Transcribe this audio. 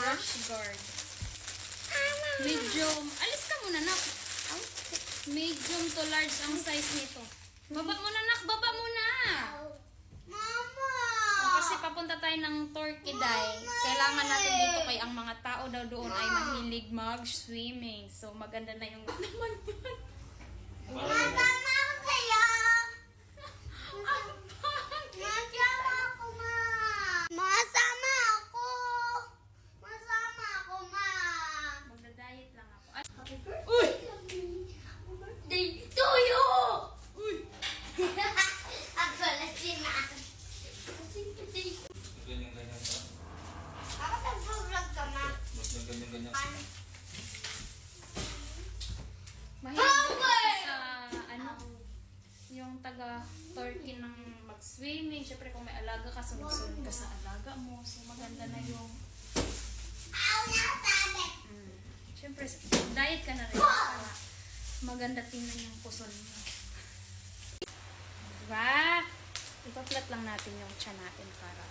rash guard. Medium. Alis ka muna, nak. Medium to large ang size nito. Baba muna, nak. Baba muna. Mama! Kasi papunta tayo ng Turkey Day. Kailangan natin dito kay ang mga tao daw doon ay mahilig mag-swimming. So, maganda na yung naman yan. Masama ako sa'yo! Masama ako, ma! Masama ako! Masama ako, ma! Magda-diet lang ako. Uy! Birthday to you! Uy! Ako na sinabi. Ganyan-ganyan ka. Bakit nag-vlog ka, ma? Mas ganyan-ganyan ka. Mahilig kasi sa, yung taga-Turkey ng mag-swimming. Siyempre, kung may alaga ka, sunod-sunod ka sa alaga mo. So, maganda na yung... Ayaw na sabi! Siyempre, diet ka na rin. Para maganda tingnan yung puson mo. Diba? Ipaplat lang natin yung tiyan natin para